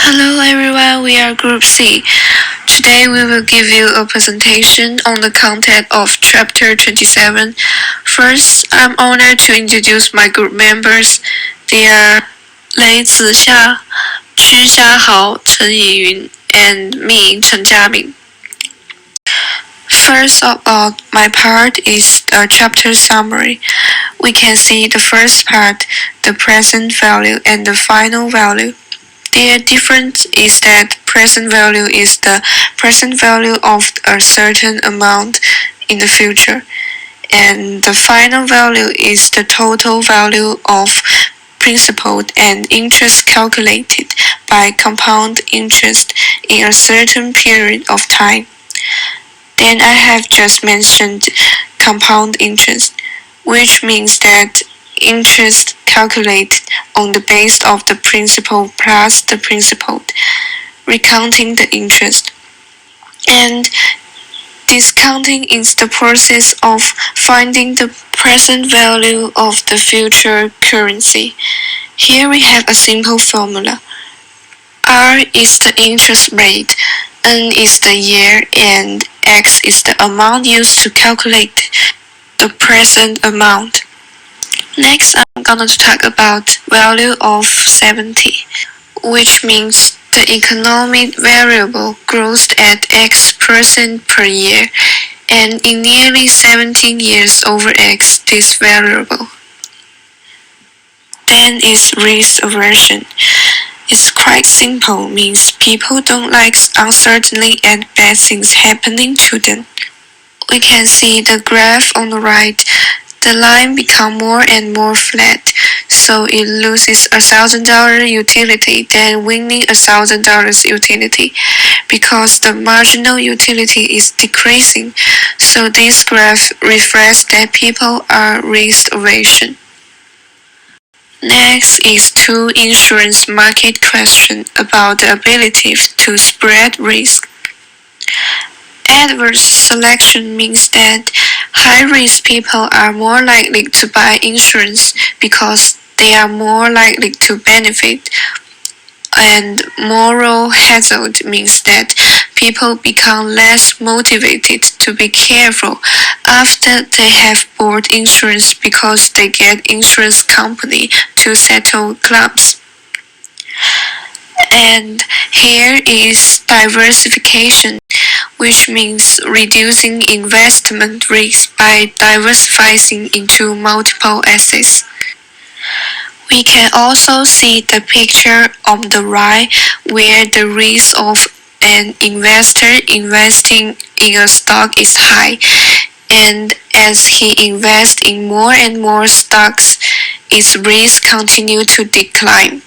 Hello everyone, we are Group C. Today we will give you a presentation on the content of Chapter 27. First, I'm honored to introduce my group members. They are Lei Zixia, Qu Xiahao, Chen Yiyun, and me, Chen Jiaming. First of all, my part is a chapter summary. We can see the first part, the present value and the final value. Their difference is that present value is the present value of a certain amount in the future, and the final value is the total value of principal and interest calculated by compound interest in a certain period of time. Then I have just mentioned compound interest, which means that interest calculated on the base of the principal plus the principal, recounting the interest. And discounting is the process of finding the present value of the future currency. Here we have a simple formula. R is the interest rate, N is the year, and X is the amount used to calculate the present amount. Next, I'm going to talk about value of 70, which means the economic variable grows at X% per year, and in nearly 17 years over X, this variable. Then is risk aversion. It's quite simple, means people don't like uncertainty and bad things happening to them. We can see the graph on the right. The line become more and more flat, so it loses $1,000 utility, then winning $1,000 utility, because the marginal utility is decreasing. So this graph reflects that people are risk aversion. Next is two insurance market question about the ability to spread risk. Adverse selection means that high-risk people are more likely to buy insurance because they are more likely to benefit. And moral hazard means that people become less motivated to be careful after they have bought insurance because they get insurance company to settle claims. And here is diversification, which means reducing investment risk by diversifying into multiple assets. We can also see the picture on the right where the risk of an investor investing in a stock is high, and as he invests in more and more stocks, its risk continues to decline.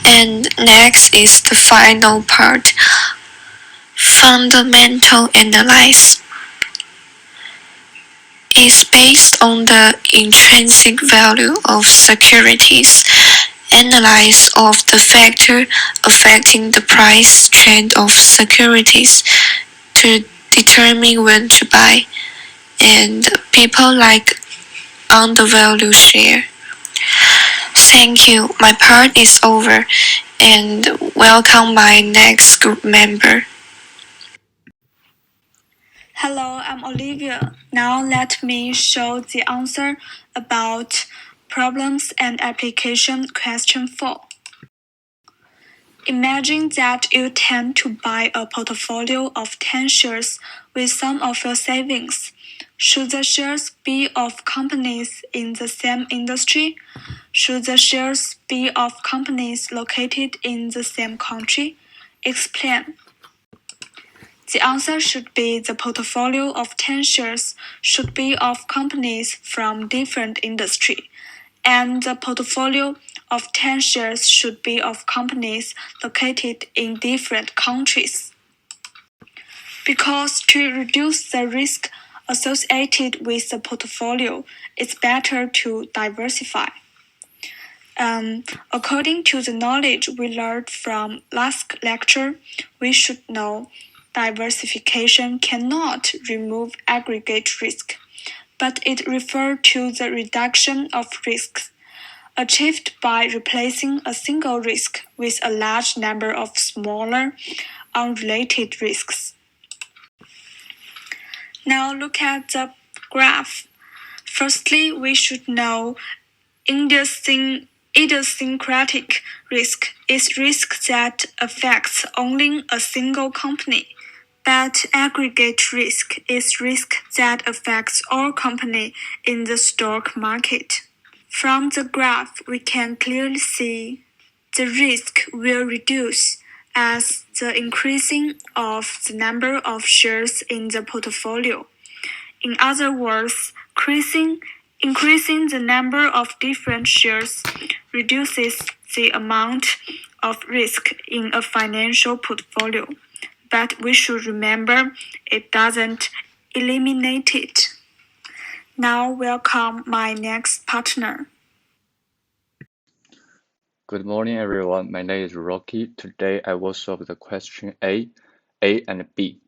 And next is the final part, fundamental analysis. Is based on the intrinsic value of securities, analysis of the factor affecting the price trend of securities to determine when to buy, and people like undervalued share. Thank you, my part is over, and welcome my next group member. Hello, I'm Olivia. Now let me show the answer about problems and application question 4. Imagine that you tend to buy a portfolio of 10 shares with some of your savings. Should the shares be of companies in the same industry? Should the shares be of companies located in the same country? Explain. The answer should be the portfolio of 10 shares should be of companies from different industry, and the portfolio of 10 shares should be of companies located in different countries. Because to reduce the risk associated with the portfolio, it's better to diversify. According to the knowledge we learned from last lecture, we should know diversification cannot remove aggregate risk, but it refers to the reduction of risks. achieved by replacing a single risk with a large number of smaller, unrelated risks. Now look at the graph. Firstly, we should know idiosyncratic risk is risk that affects only a single company, but aggregate risk is risk that affects all companies in the stock market. From the graph, we can clearly see the risk will reduce as the increasing of the number of shares in the portfolio. In other words, increasing the number of different shares reduces the amount of risk in a financial portfolio, but we should remember it doesn't eliminate it. Now welcome my next partner. Good morning, everyone. My name is Rocky. Today I will solve the question A, and B.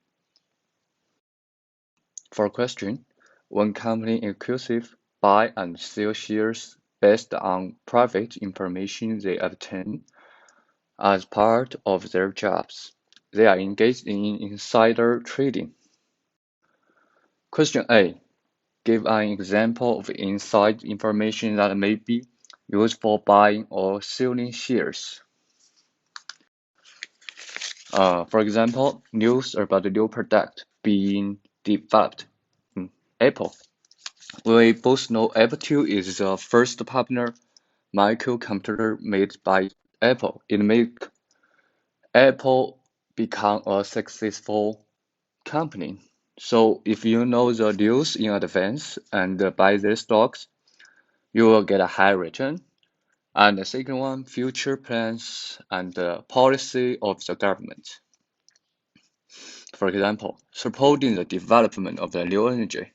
For question, one company exclusive buy and sell shares based on private information they obtain as part of their jobs. They are engaged in insider trading. Question A. Give an example of inside information that may be used for buying or selling shares. For example, news about the new product being developed. Apple. We both know Apple II is the first popular microcomputer made by Apple. It made Apple become a successful company. So if you know the news in advance and buy their stocks, you will get a high return. And the second one, future plans and the policy of the government. For example, supporting the development of the new energy.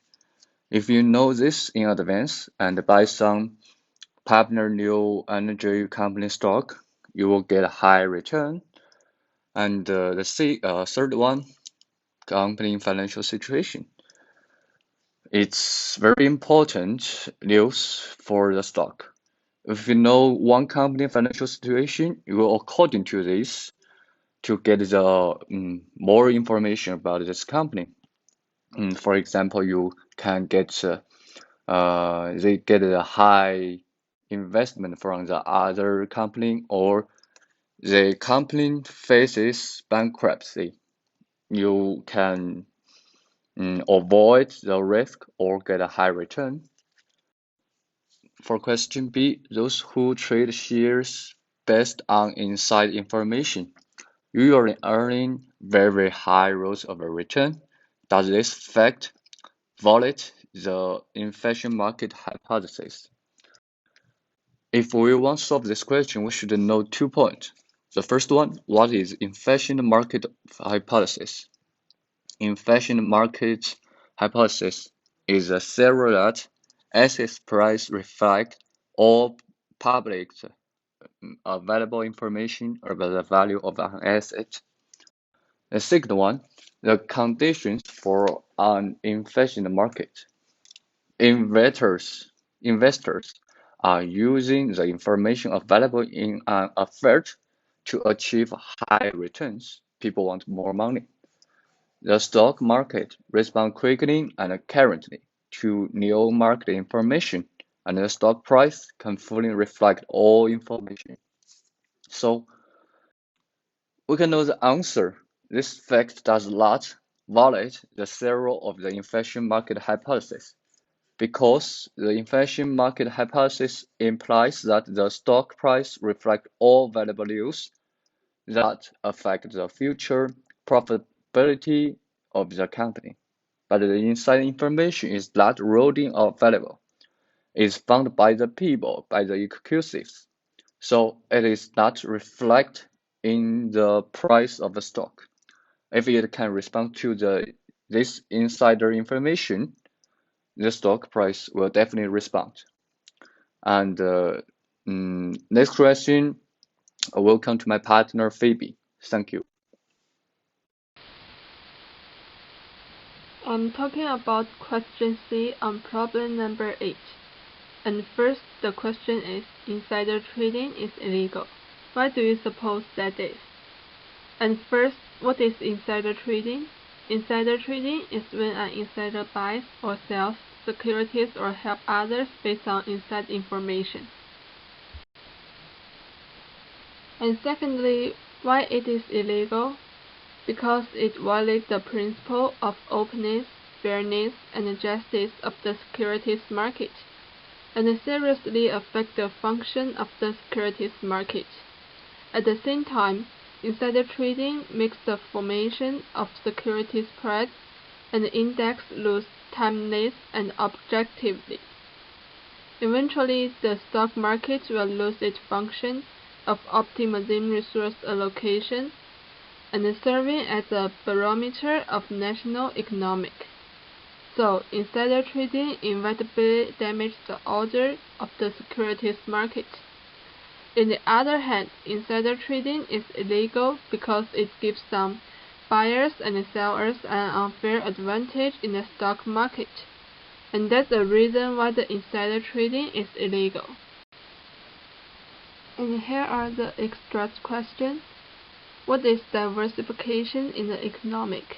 If you know this in advance and buy some popular new energy company stock, you will get a high return. And the third one, company financial situation. It's very important news for the stock. If you know one company financial situation, you will according to this to get the more information about this company. For example, you can get they get a high investment from the other company, or the company faces bankruptcy. You can avoid the risk or get a high return. For question B, those who trade shares based on inside information usually earning very high rates of return. Does this fact violate the inflation market hypothesis? If we want to solve this question, we should know 2 points. The first one, what is inflation market hypothesis? Inflation market hypothesis is a theory that asset price reflect all public available information about the value of an asset. The second one, the conditions for an inflation market. Investors are using the information available in an effort to achieve high returns. People want more money. The stock market responds quickly and currently to new market information, and the stock price can fully reflect all information. So we can know the answer. This fact does not violate the theory of the inflation market hypothesis, because the inflation market hypothesis implies that the stock price reflects all valuable news that affect the future profitability of the company. But the inside information is not rolling or valuable. It is found by the people, by the executives. So it is not reflect in the price of the stock. If it can respond to this insider information, the stock price will definitely respond. And next question, welcome to my partner Phoebe. Thank you. I'm talking about question C on problem number 8. And first, the question is, insider trading is illegal. Why do you suppose that is? And first, what is insider trading? Insider trading is when an insider buys or sells securities or help others based on inside information. And secondly, why it is illegal? Because it violates the principle of openness, fairness, and justice of the securities market, and seriously affect the function of the securities market. At the same time, insider trading makes the formation of securities price and index lose timeliness and objectivity. Eventually, the stock market will lose its function of optimizing resource allocation and serving as a barometer of national economic. So, insider trading inevitably damages the order of the securities market. On the other hand, insider trading is illegal because it gives some buyers and sellers an unfair advantage in the stock market, and that's the reason why the insider trading is illegal. And here are the extra questions. What is diversification in the economic?